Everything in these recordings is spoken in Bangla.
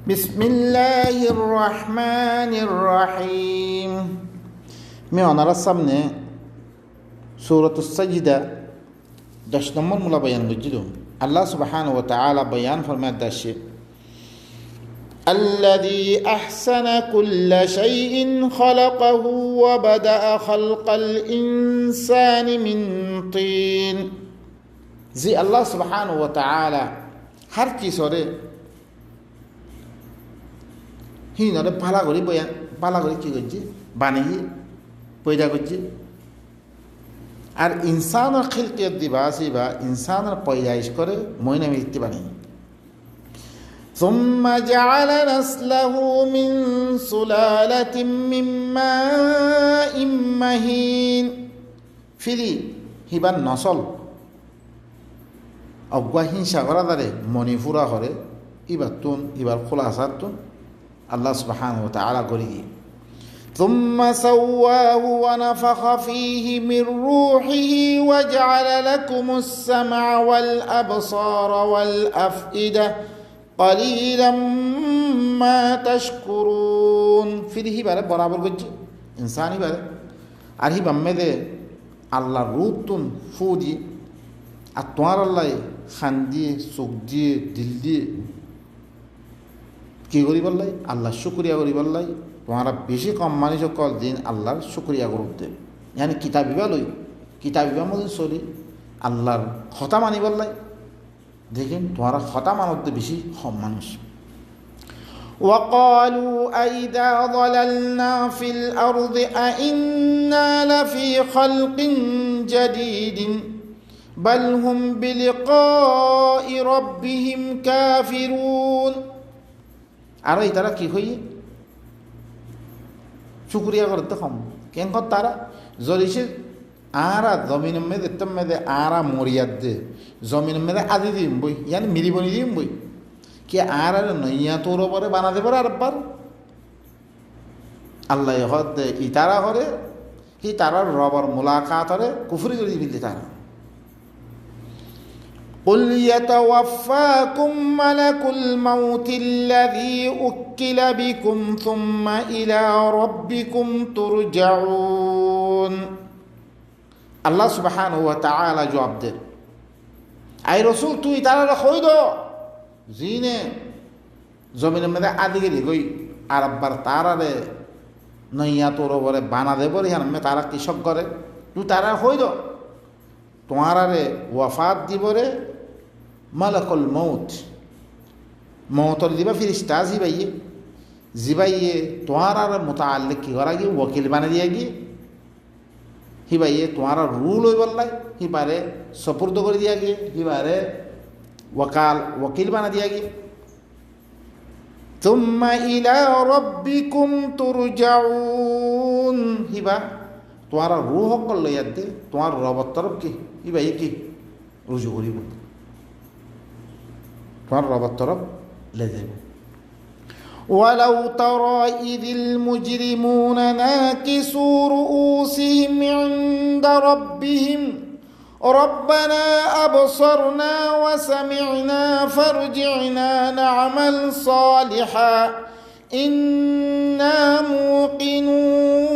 বিসমিল্লাহির রহমানির রহিম। मैं हमारा सामने सूरतुस सजदा 10 नंबर मुला बयान गुजरो। अल्लाह सुब्हानहु व तआला बयान फरमाता है الذي أحسن كل شيء خلقه وبدأ خلق الإنسان من طين। जी अल्लाह सुब्हानहु व तआला हर चीज़ और ही नरे पाला करी बयान पाला करी की करছে বানিয়ে পয়দা করছে। আর ইনসানের খিলকিয়ত দিবা আসিবা ইনসানের পয়দাইশ করে মইনা মিলতে পারে। ثم جعل نسله من سلالة من ماء مهين। ফিরি হিবার নসল অজ্ঞাহীন সাগরা দ্বারে মণিপুরা হরে ইবার ইবার খোলা আসার আল্লাহ সুবহানাহু ওয়া তাআলা করি। ثم سواه ونفخ فيه من روحه وجعل لكم السمع والأبصار والأفئدة قليلا ما تشكرون। फिर ही बारे बराबर कुछ इंसान ही बारे আর ही बम्मे दे अल्लाह रूह तुम फूदी अत्वार अल्लाह खांदी सुख दिए दिल दिए কি করি বললাই আল্লাহ শুকরিয়া করি বললাই তোমারা বেশি কম মানুষ কল দিন আল্লাহর শুকরিয়া করতে yani কিতাবিবা লই কিতাবিবা মধ্যে চলি আল্লাহর কথা মানি বললাই দেখেন তোমারা কথা মানতে বেশি কম মানুষ। وقالوا أئذا ضللنا في الأرض أئنا لفي خلق جديد بل هم بلقاء ربهم كافرون। আর এই তারা কি হই শুকরিয়া করতে কম কেন তারা জলিসে আরা জমিনের মেদে তোম মেদে আরা মরিয়াদ দে জমিনের মেদে আদি দিম বই ইয়ানি মিরিবনি দিম বই কি আর নইয়া তোর পরে বানাতে পারে আরবার আল্লাহ হদ ই তারা করে কি তারার রবার মুলাকাত হরে কুফরি করে দিবি তারা। قل يتوفاكم ملك الموت الذي أكل بكم ثم إلى ربكم ترجعون। আল্লাহ সুবহানাহু ওয়া তাআলা জবাব দেন আই রাসূল তুই তারা কই দো জিনে জমিনের মধ্যে আদিগিরি কই আর আব্বার তারারে নইয়া তোর বরে বানা দে বলে আমি তারা কৃষক করে তুই তারা কই দো তোমারে ওয়াফাত দিবরে মালাকুল মউত মউতর দিবা ফিরিস্তা জিবাইয়ে তোমার মুতাআল্লিক কি করা গিয়ে ওয়াকিল বানিয়ে দিয়া গিয়ে হিবাইয়ে তোমার রুল হই বললাই হিবারে সপুর্দ করে দিয়া গিয়ে হিবারে ওয়াকিল বানা দিয়া গিয়ে। তুম্মা ইলা রাব্বিকুম তুরজাউন হিবা তোমার রুহ সকল লইয়া দে তোমার রবের তরফ কি হিবাইয়ে কি রুজু করিব তোমার রবের তরফ লে যাব। ولو ترى إذ المجرمون ناكسوا رؤوسهم عند ربهم ربنا أبصرنا وسمعنا فارجعنا نعمل صالحا إنا موقنون।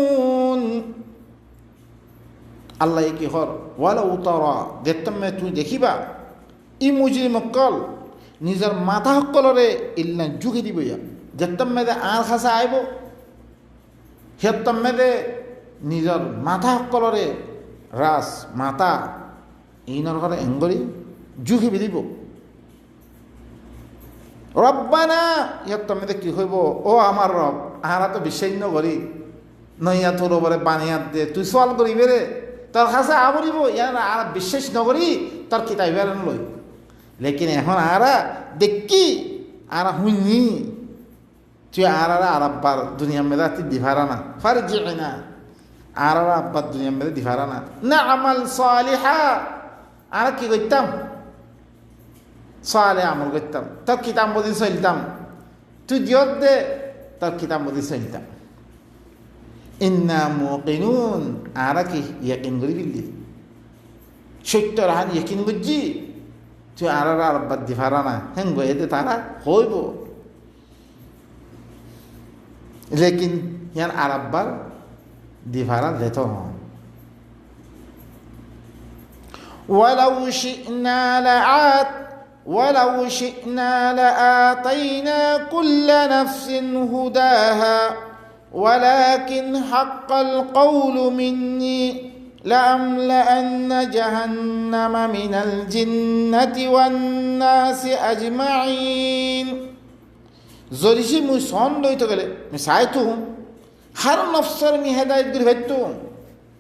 আল্লাহ কি হর ওয়ালাউ তারা দেখতমে তুই দেখিবা ই মুজরিম কল নিজের মাথা সকলরে ইল্লা যুগে দিব দেখতম মেদে আর খাসা আইব হেতম মেদে নিজের মাথা সকলরে রাস মাথা ইনর ঘরে এঙ্গরি যুগে দিব। রব্বানা হেতম মেদে কি হইব ও আমার রব আহারা তো বিশ্বাস করি নইয়া তোর ওপরে বানিয়াত দে তুই সওয়াল করিবে রে তোর কাছে আবরিব ইয়ার আর বিশ্বাস নকরি তোর কিতাব বেরান লই লেকিন এখন আরা দেখি আর হুইনি তুই আর আব্বার দুনিয়া মেদা তুই দিভারা না ফারজিনা আর আব্বার দুনিয়া মেদা দিভারা না আমাল সালিহা আর কি করতাম সালে আমল করতাম তোর কিতাব মধ্যে চলতাম তুই জিয়ত দে তোর কিতাব মধ্যে চলতাম। ইন্না মুকিনুন আর কি ইয়াকিন করি বিল্লি সত্য রাহান ইয়াকিন করছি তুই আর বাদ দি পারা না হেন এতে তারা হইব লেকিন ইয়ান আরব্বার দিভারা যেত হন ولو شئنا لآتينا كل نفس هداها ولكن حق القول مني لأملأن جهنم من الجنة والناس أجمعين জরিসি মুই সন লইতে গেলে আমি চাইতো হার নফসর মি হেদায়েত করে ভেটতো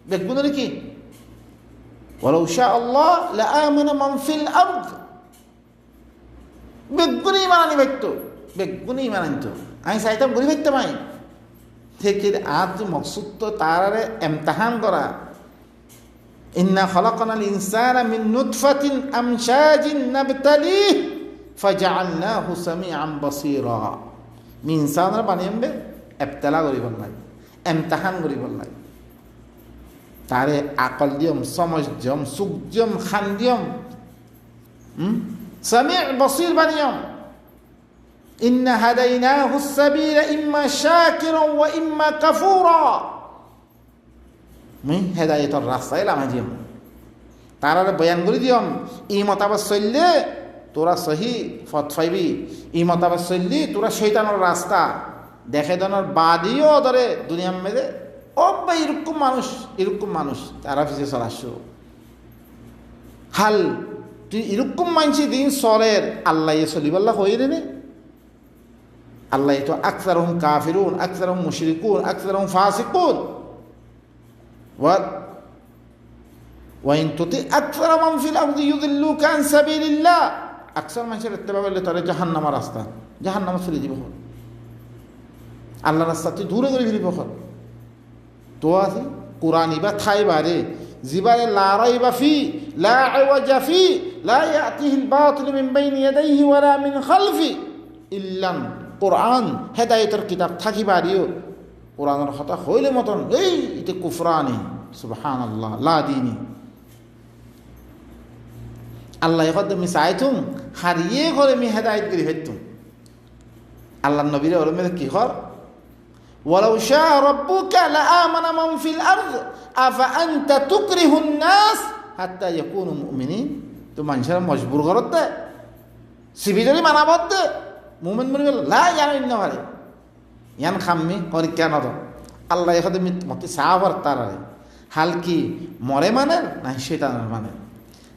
দেখবো না কি ولو شاء الله لآمن من في الأرض বেগুনি ইমান আনি ভেটতো বেগুনি ইমান আনতো আমি চাইতাম ঘুরে ভেটতাম আমি থেকে আর মকসুদ তো তার ইমতিহান করা ইন্না খলাকনাল ইনসানা মিন নুতফাতিন আমশাজিন নাবতালিহ ফাজআলনাহু সামিআন বাসীরা মিন ইনসানরা বানিয়ে ইবতলা করিব নাই ইমতিহান করিব নাই তারে আকল দিয়ম সমঝ দিয়ম সুখ দিয়ম খান দিয়ম সামি' বাসীর বানিয়ম ইন্না হাদাইনাহু সাবিলা ইম্মা শাকিরান ওয়া ইম্মা কাফুরা মুই হেদায়েতর রাস্তা এলাম দিয়ম তারারে বয়ান করে দিয়ম ই মতাবাদ চললে তোরা সহি পথ পাইবি ই মতাবাদ চললি তোরা শয়তানের রাস্তা দেখে দনের বাদিও ধরে দুনিয়ার মেয়েদের ও বা এরকম মানুষ তারা পিছিয়ে চলাচ্ছ হাল তুই এরকম মানছি দিন চলের আল্লাহ চলিবাল্লাহ হয়ে রে আল্লাহ তো আকসারহুম কাফিরুন আকসারহুম মুশরিকুন আকসারহুম ফাসিকুন ওয়াইন তুতি আকসার মান ফিল আরদি ইউদিল্লুকা আন সাবিলিল্লাহ আকসার মানুষের ইত্তেবা করলে তারা জাহান্নামের রাস্তা জাহান্নামে চলে যাব আল্লাহর রাস্তা তুই দূরে করে ফিরিব তো আছে কোরআন বা থাই বারে জিবারে লা রাইবা ফি লা আওয়াজা ফি লা ইয়াতিহিল বাতিল মিন বাইনি ইয়াদাইহি ওয়ালা মিন খালফি ইল্লান কোরআন হেদায়েতের কিতাব থাকি বারিও কোরআনের কথা হইলে মতন এই এটা কুফরানি সুবহানাল্লাহ লা দিনী আল্লাহ এখন তুমি চাইতুম হারিয়ে করে মি হেদায়েত করে ফেলতুম আল্লাহ নবীর ওরমে কি হর ولو شاء ربك لآمن من في الأرض أفأنت تكره الناس حتى يكونوا مؤمنين তো মানুষের মজবুর করত দে সিবিজরি মানাবত দে মুমিন মনে গেল লা জানো ইন্ন পারে ইয়ান খাম্মি করি কেন তো আল্লাহ এখন মতে সাহাবার তারারে হাল কি মরে মানে না শয়তানের মানে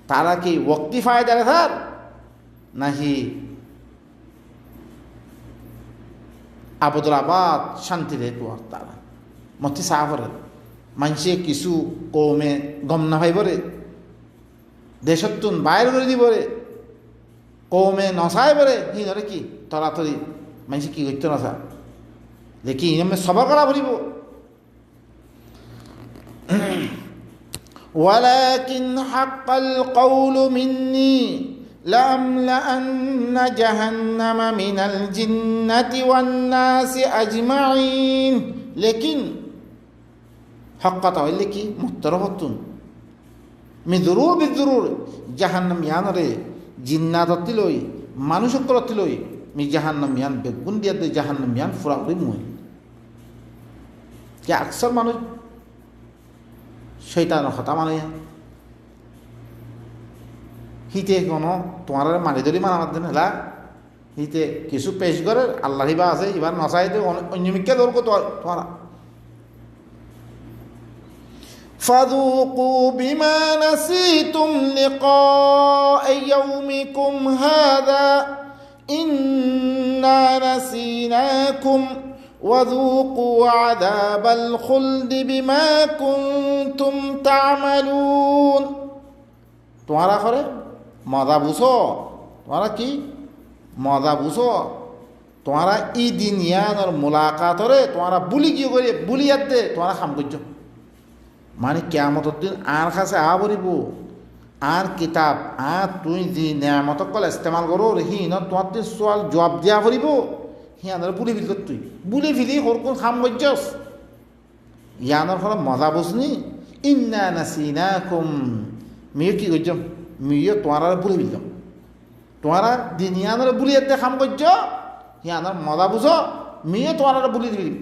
তারা কি ওয়াক্তি ফায়দারে থার নাহি আবদুল আবাদ শান্তি রে তো তারা মতে সাহাবারে মানুষে কিছু কমে গম না ভাইবরে দেশতুন বাইর করে দিবরে কমে নসাই বরে হি ধরে কি তরাতরি মানুষ কি করতে নসা দেখি ইনমে সবার করা ভরিব ولكن حق القول مني لأملأن جهنم من الجنة والناس أجمعين लेकिन हक কথা হইলে কি মুত্তরহতুন মিদরুর বিদরুর জাহান্নাম ইয়ানরে জিন্নাত লই মানুষ করতে লই মি জাহান্নাম ইয়ান বেগুন দিয়া দে জাহান্নাম ইয়ান ফুরা করে মুই কে আকসর মানুষ শয়তানের কথা মানে হিতে কোনো তোমার মারি ধরি মানামার দিন হেলা হিতে কিছু পেশ করে আল্লাহ হিবা আছে এবার নসাইতে অন্যমিককে ধরবো তোমার فذوقوا بما نسيتم لقاء يومكم هذا إنا نسيناكم وذوقوا عذاب الخلد بما كنتم تعملون তোমারা করে মজা বুঝো তোমারা কি মজা বুঝো তোমারা ই দিন ইয়ানোর মুলাকাতরে তোমারা বুলি কি করে বুলিয়াত দে তোমারা কাম করছো মানে কিয়ামতের দিন আর কাছে আবরিব আর কিতাব আর তুই যে নিয়ামত কলে ইস্তেমাল করো হি ন তোমার তুই সোয়াল জবাব দিয়া করিব হি আনার বুলি ফিল কর তুই বুলি ফিলি হর কোন খাম করছস ইয়ানোর ফলে মজা বুঝনি ইন্না নাসিনাকুম মিও কি করছম মিও তোমার বুলি ফিলতাম তোমারা দিন ইয়ানোর বুলি এতে খাম করছ হি আনার মজা বুঝো মিও তোমার বুলি দিবি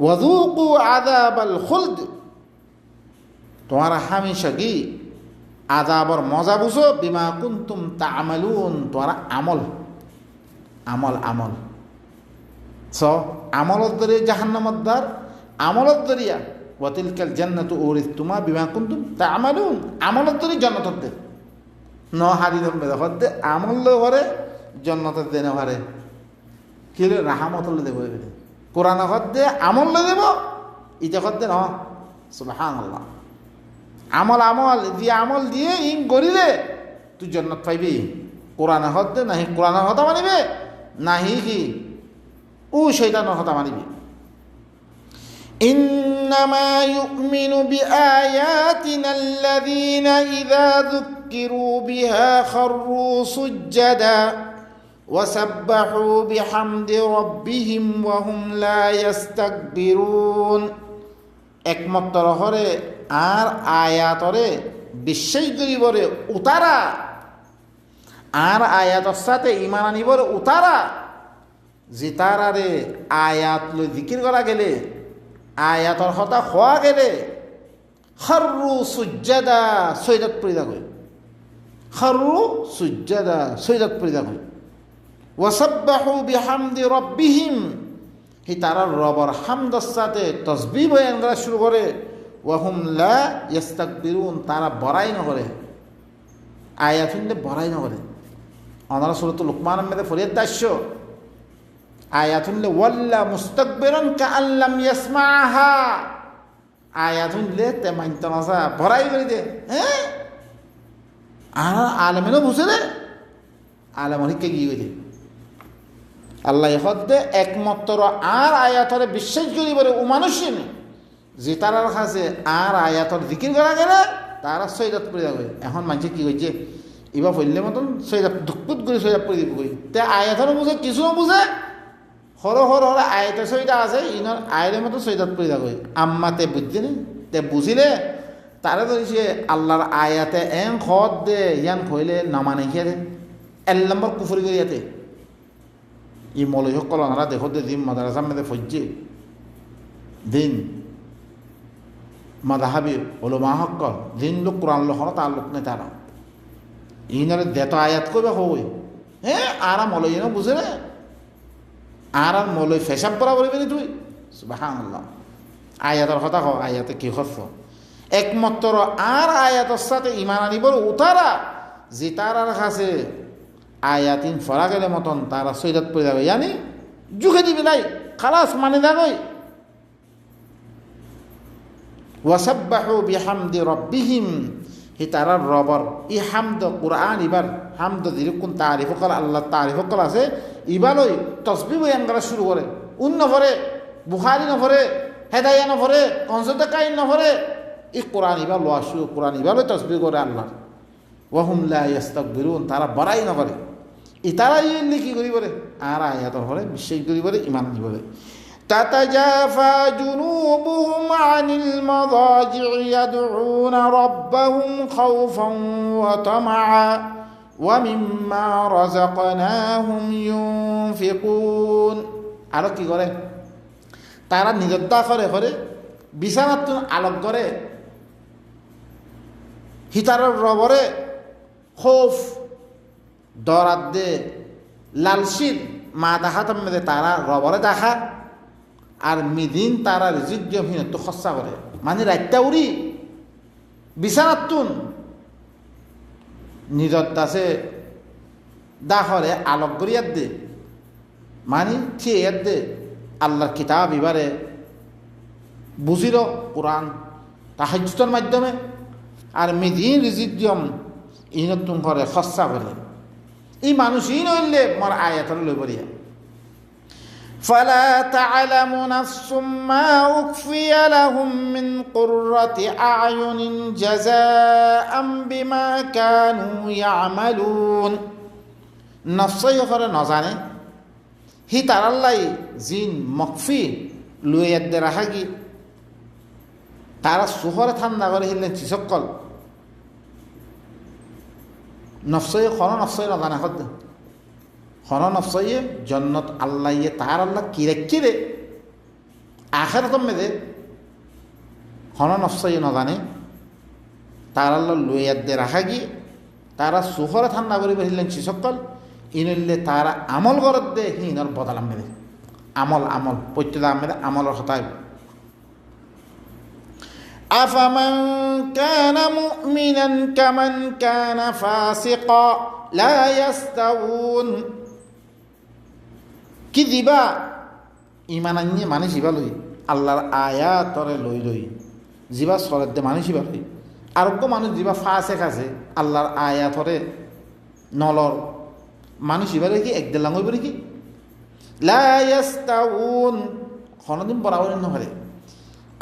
ওয়াযুকু আযাবাল খুলদ, তোমার হামেশাগি আযাবর মজা বুঝো, বিমা কুনতুম তা'মালুন, তোমার আমল আমল আমল আমলত দরিয়া জাহান্নামত দ্বার, আমলত দরিয়া ওয়া তিলকাল জান্নাতু উরিসতুমা বিমা কুনতুম তা'মালুন, আমলত দরি জান্নাতত দে ন হাদিদম বেদা হদ্দে আমল হরে জান্নাতত দেন হরে কিলে রাহমাতুল দেব কোরআন হদ্দে আমল দেব ইটা হদ্দে ন সুবহানাল্লাহ। আমল আমল দিয়ে আমল দিয়ে ইন করিলে তুই জান্নাত পাইবি। কোরআন হদ্দে নাহি কোরআন হতা মানিবে নাহি কি ও শয়তানের হতা মানিবি। ইন্নামা ইউমিনু বিআয়াতিনা আল্লাযীনা ইযা যুক্কিরু বিহা খাররু সুজ্জাদা ওয়া সাব্বাহু বিহামদি রাব্বিহিম ওয়া হুম লা ইস্তাকবিরুন। একমাত্র হরে আর আয়াতরে বিশ্বাস করিবরে উতারা, আর আয়াতর সাথে ইমান আনিবরে উতারা, যে তারারে আয়াত লৈ জিকির করা গেলে, আয়াতর হতা খোয়া গেলে খাররু সুজ্জাদা সৈদাত পরিদা কই, খাররু সুজ্জাদা সৈদাত পরিদা কই, ওয়াসাব্বাহু বিহামদি রাব্বিহিম, হি তারার রবর হামদর সাথে তসবিহ বয়ান করা শুরু করে, ওয়া হুম লা ইস্তাকবিরুন, তারা বড়াই না করে, আয়াত শুনলে বড়াই না করে। অনারা সূরাতুল লুকমানের মধ্যে ফরিয়াদ দাস্য আয়াত শুনলে ওয়াল্লা মুস্তাকবিরান কাআল্লাম ইয়াসমাআহা, আয়াত শুনলে তে মানতে না বড়াই করে দে। হ্যাঁ আর আলেমেনও বুঝে রে, আলেমর শিক্ষা কি করে আল্লাহ হদ্দে একমাত্র আর আয়াতরে বিশ্বাস করিবরে ও মানুষই যে তারার কাছে আর আয়াতর জিকির করা গেলে তারা সৈদাত পড়ে যাবে। এখন মানুষ কি করছে এবার ফেললে মতন সৈদাত দুঃখপুত করে সৈদাত পড়ে দিব কই, তে আয়াতরও বুঝে কিছুও বুঝে, হর হর হর আয়াতের সৈদা আছে ইনার আয়ের মতো সৈদাত পড়ে যাবে। আম্মা তে বুঝছে নি, তে বুঝিলে তারা তো সে আল্লাহর আয়াতে এন খত দে ইয়ান খইলে নামানে খেয়ে দে এক নম্বর কুফরি করিয়াতে ই মৌলভী সকল ওনারা দেখো দে দিন মাদ্রাসার মধ্যে ফজ্জে দিন মাদাহাবি ওলমা সকল দিন লোক কোরআন লোক তার লোক নেই তারা ইনারে দেত আয়াত কইবা হই। হ্যাঁ আর মৌলভী না বুঝে রে, আর মৌলভী ফেসাব করা বলবি নি তুই সুবহানাল্লাহ। আয়াতের কথা হ, আয়াতে কি হচ্ছ একমাত্র আর আয়াতের সাথে ইমান আনিবর উতারা যে তারার কাছে আয়াতিন ফরা গেলে মতন তারা সৈদাত পড়ে যাবে, জানি যুগে দিবি নাই খালাস মানে যাবই। ওয়াসাব্বাহু বিহামদি রাব্বিহিম, হি তারার রবর ই হামদ কুরআন ইবার হামদ যেরকম তারিফ কল আল্লাহ তারিফ কল আছে ইবার ওই তসবিহ বয়ান করা শুরু করে। উন নভরে বুখারি নভরে হেদায়া নভরে কনসতে কাইন নভরে ই কোরআন ইবার লোয়া শুরু, কোরআন ইবার ওই তসবিহ করে আল্লাহ। ওয়া হুম লা ইস্তাকবিরুন, তারা বড়াই নভরে ইতারা ইল্লি কি করিবরে আর আয়াতর হরে বিশ্বাস করিবরে ইমান আনিবরে। তাতাজাফা জুনুবুহুম আনিল মাদাজি'i ইয়াদউনা রাব্বাহুম খাওফান ওয়া তামাআ ওয়া মিম্মা রাযাকনাহুম ইউনফিকুন। আর কি করে তারা নিরদ্দা করে করে বিছানাত আলোক করে হিতারের রবরে খৌফ দরাদ দে লালসির মা দেখাতাম মেদে তারা রবরে দেখা আর মিদিন তারা রিজিজ্ঞহীন তো খসা করে মানে রাইতা উড়ি বিছানাতুন নিজত আছে দাহরে আলোক করিয়াত দে মানে থিয়াত দে আল্লাহর কিতাব এবারে বুঝিল কোরআন তাহাজ্জুদের মাধ্যমে আর মিদিন রিজিজ্ঞম ইনতুন করে খসা করে এই মানুষই নইলে মোর আয়াতর লই বরিয়া। ফালা তা'লামু নাফসুম মা উখফিয়া লাহুম মিন কুররাতি আ'য়ুনিন জাযাআম বিমা কানু ইয়া'মালুন। নফসই করে নজানে হি তারাল্লাই জিন মকফি লুয়াদ দে রাহাগি তারা সুহরে ঠান্ডা করে হিলেন চিসকল নফসয়ে খন নফসয়ে নজানা হদ খন নফসয়ে জন্নত আল্লাহ ইয়ে তাহার আল্লাহ কিরে কিরে আখেরাতম মেদে হন নফসাই নজানে তারা লইয়াদে রাখা গিয়ে তারা সুহরে ঠান্ডা করে বেরিলেন সকল ইনলে তারা আমল করত দে হিনর বদলাম মেদে আমল আমল প্রত্যেক মেদে আমলের হতায় আফামান কানা মুমিনান কামান কানা ফাসিকা লা ইয়াস্তাউন কি দিবা ইমান আনিয়ে মানে জিবা লই আল্লাহর আয়াতরে লই লই জিবা সরের দে মানে জিবা লই আরোগ্য মানুষ জিবা ফাঁসে খাসে আল্লাহর আয়াতরে নলর মানুষ জিবা কি একদিন লাঙই বলে কি লা ইয়াস্তাউন কোনদিন বরাবর নহরে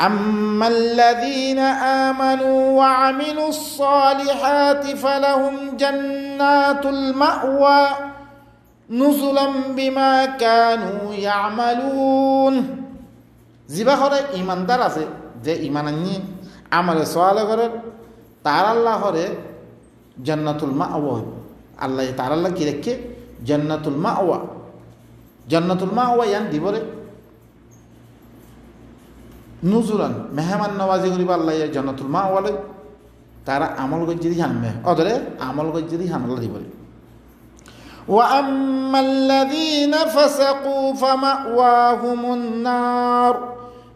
আম্মাল্লাযীনা আমানু ওয়া আমিলুস সালিহাতি ফালাহুম জান্নাতুল মাওয়া নুজুলাম বিমা কানু ইয়ামালুন জিবা হরে ইমানদার আছে যে ইমান আনি আমলে সওয়ালে করে তার আল্লাহ হরে জান্নাতুল মাওয়া আল্লাহ তার আল্লাহ কি রেখে জান্নাতুল মাওয়া ইয়ান দিবরে নুজুলান মেহমান নওয়াজি করিবা আল্লাহ জান্নাতুল মাওয়া লই তারা আমল গজ্জি হানমে অদরে আমল গজ্জি হানলা দিবরে وأما الذين فسقوا فمأواهم النار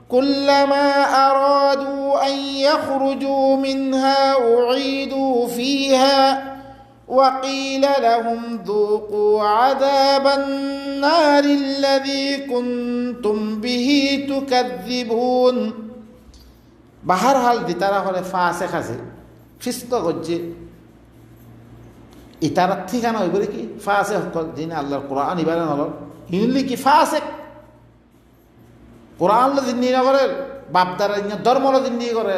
كلما أرادوا أن يخرجوا منها أعيدوا فيها وقيل لهم ذوقوا عذاب النار الذي كنتم به تكذبون بحر حال دي ترى هو فاسق আছে ফিস্ক গজ্জে ইতারা ঠিকানা হইব কি ফাসে হকল যিনি আল্লাহর কোরআন ইবারে নল হিনলি কি ফাসে কোরআন জিন্নি নগরের বাপদারা ধর্মল জিন্নি করে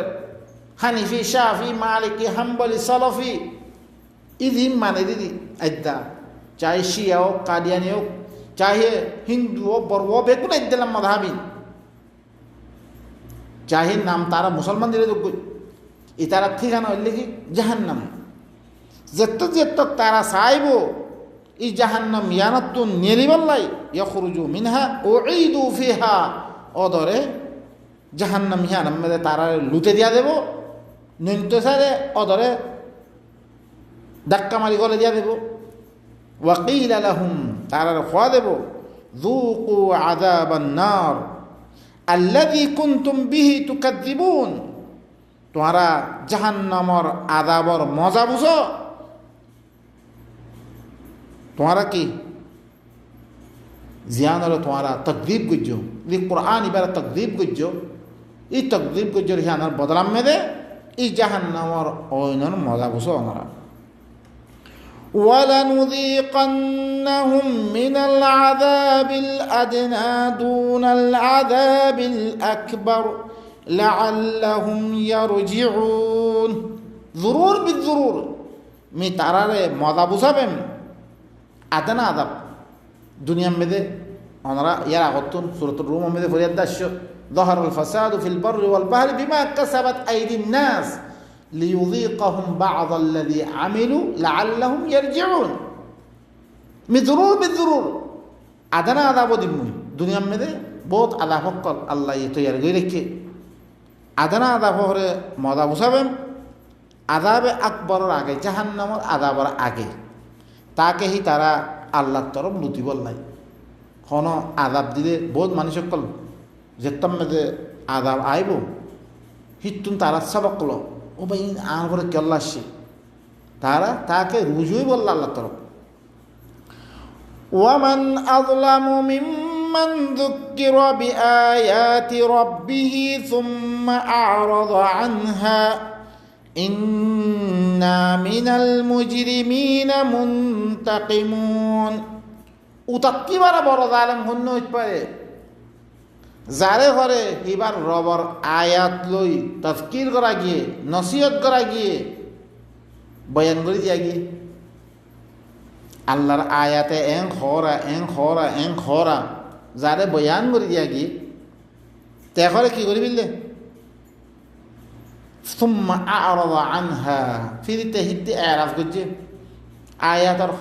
হানিফি শাফি মালিকি হাম্বলি সলফি ইদিম মানে দিদি আইদা চাই শিয়া হোক কাদিয়ানি হোক চাহে হিন্দু হোক বর্ব বেগুন আইদিলাম মধাবি চাহে নাম তারা মুসলমান দিলে যোগ্য ইতারা ঠিকানা হইলে কি জাহান্নাম যেত তারা চাইব ই জাহান্নাম ইয়ানাতুন নেরিবাল্লাই ইয়াখরুজু মিনহা উঈদু ফিহা অদরে জাহান্নাম ইয়ানাম মেদে তারা লুটে দিয়া দেব নিতে সারে অদরে ধাক্কা মারি গলে দিয়া দেব ওয়াকিলা লাহুম তারা খোয়া দেব যুকু আযাবান নার আল্লাযী কুনতুম বিহি তুকাযযিবুন তোমরা জাহান্নামর আযাবর মজা বুঝো তোমারা কি জিয়ান হলো তোমারা তকদীব গুজ্জো এই কোরআন ইবারে তকদীব গুজ্জো এই তকদীব গুজ্জোর হিয়ানার বদলাম মেদে এই জাহান্নামর ওইনর মজা বুঝো আমরা وَلَنُذِيقَنَّهُم مِّنَ الْعَذَابِ الْأَدْنَى دُونَ الْعَذَابِ الْأَكْبَرِ لَعَلَّهُمْ يَرْجِعُونَ জরুর বিজরুর মি তারারে মজা বুঝাবেন আদানা আদাব দুনিয়া মেদে ওনারা ইয়ার আগতুন সূরাতুর রুম মেদে ফরিয়াদ দাস্য ظهر الفساد في البر والبحر بما كسبت أيدي الناس ليذيقهم بعض الذي عملوا لعلهم يرجعون مذرور بالذرور আদানা আদাব দিমুই দুনিয়া মেদে বহুত আদাব হকল আল্লাহ তৈয়ার করে রেখে আদানা আদাব হরে মজা বুঝাবেন আদাবে আকবরের আগে জাহান্নামের আদাবর আগে তাকে হি তারা আল্লাহর তরফ লুটি বললাই কোনো আদাব দিলে বহুত মানুষ সকল যেতাম মেদে আদাব আইব হিতুন তারা সবক লো ও ভাই আর করে কেল্লা আসছে তারা তাকে রুজুই বলল আল্লাহর তরফ ওয়ামান আযলামু মিম্মান যুক্কিরা বিআয়াতি রাব্বিহি সুম্মা আ'রাদা আনহা ইন্না মিনাল মুজরিমিনা মুনতাকিমুন উতাক্কিবারা বড় জালেম হন্য হইতে পারে যারে ঘরে এবার রবর আয়াত লই তাফকির করা গিয়ে নসিহত করা গিয়ে বয়ান করে দিয়া গিয়ে আল্লাহর আয়াতে এং খরা যারে বয়ান করে দিয়া গিয়ে তে ঘরে কি করি বিললে সুম্মা আ'রাদা আনহা ফিরিতে হিতে এরাফ করছে আয়াতের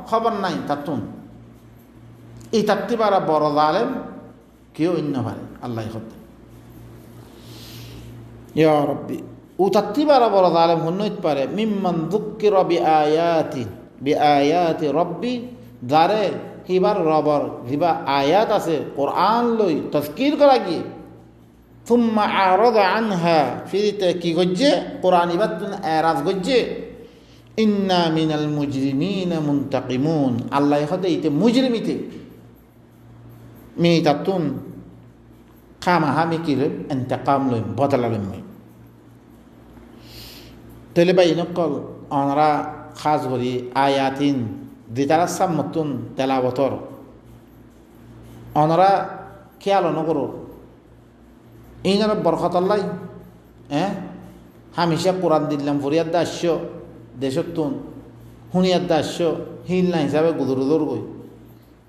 খবর নাই তাতুন এই তাত্তি পারা বড় জালেম কেউ অন্য পারে আল্লাহ হতে ইয়া রব্বি উতাত্তিবার বড় জালেম হইতে পারে মিম্মান যুক্কিরা বিআয়াতি রব্বি যারে হিবার রবর হিবা আয়াত আছে কোরআন লই তাজকির করা গিয়ে থুম্মা আরাদা আনহা ফিরিতে কি গজ্জে কোরআন ইবাদ এরাজ গজ্জে ইন্না মিনাল মুজরিমিনা মুনতাকিমুন আল্লাহ হতে ইতে মুজরিমিতে মিতাতুন খামাহা মিকির ইন্তেকাম লই বদলালম তেলে বাই নকল অনরা খাস করি আয়াতিন দিতারা সাম্মতুন তেলাবতর অনরা খেয়াল নকরো ইনার বরকতাল্লাই হামিশা কোরআন দিলাম ফরিয়াদ দাস্য দেশতুন হুনিয়াদ দাস্য হিল না হিসাবে গুদুরুদর গই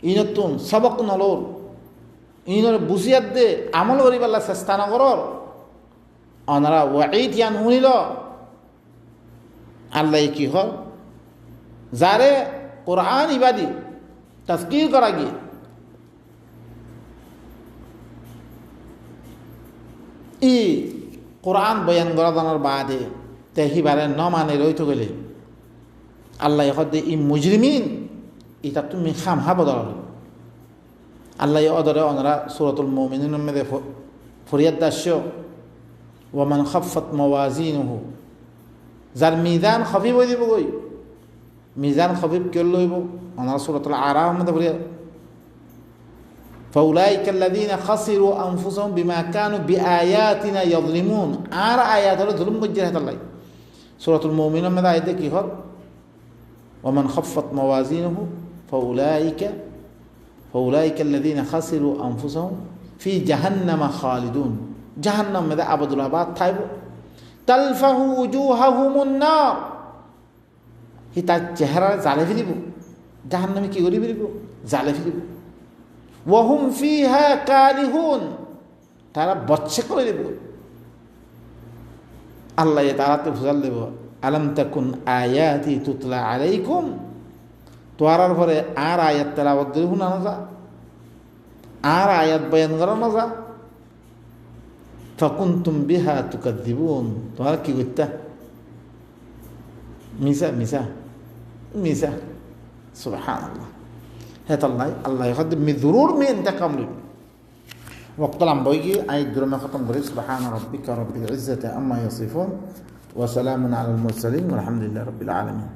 ইনতুন সবক নলর ইনর বুঝিয়াত দে আমল করিবার চেষ্টা নকরর অনারা ওয়াঈদ ইয়ান শুনিল আল্লাহ কি হল যারে কোরআন ইবাদি তাজকির করা গিয়ে ই কোরআন বয়ান করা জানার বাদে তে হিবারে ন মানে রইতে গেলে আল্লাহ হদে ই মুজরিমিন ইটা তুমি খামহা বদল আল্লাহ অদরে অনরা সূরাতুল মুমিনুন মধ্যে ফরিয়াদ দাস্য ওয়ামান খাফফাত মাওয়াজিনুহু যার মিজান খফিফ হয়ে দিব গই মিজান খফিফ কে লইব অনার সূরাতুল আরাফ মধ্যে ফরিয়াদ ফাউলাইকা আল্লাযীনা খাসিরু আনফুসাহুম বিমা কানু বিআয়াতিনা ইয়াযলিমুন আর আয়াত হলো জুলুম গজ্জে হাতাল্লাই সূরাতুল মুমিনুন মধ্যে আয়াতে কি হল ওয়ামান খাফফাত মাওয়াজিনুহু ফাউলাইকা আল্লাযীনা খাসিরু আনফুসাহুম ফি জাহান্নামা খালিদুন জাহান্নাম মধ্যে আবদুল আবাদ থাইব তালফাহু উজুহাহুমুন নার হি তার চেহারা জালে ফেলিব জাহান্নামে কি করি ফেলিব জালে ফেলিব ওয়াহুম ফিহা কালিহুন তারা বচ্ছে করে দেব আল্লাহ তারাতে ফুজাল দেব আলাম তাকুন আয়াতি তুতলা আলাইকুম তোয়ারার পরে আর আয়াত তেলাওয়াত করে শোনানো যা আর আয়াত বয়ান করানো যা ফাকুনতুম বিহা তুকাদ্দিবুন তোমরা কি করতা মিসা মিসা মিসা সুবহানাল্লাহ হেতাল্লাহ আল্লাহ হদ মি জরুর মে ইন্তেকাম লই وقت لم بيجي أي درما ختم قريب سبحان ربك رب العزة أما يصفون وسلام على المرسلين والحمد لله رب العالمين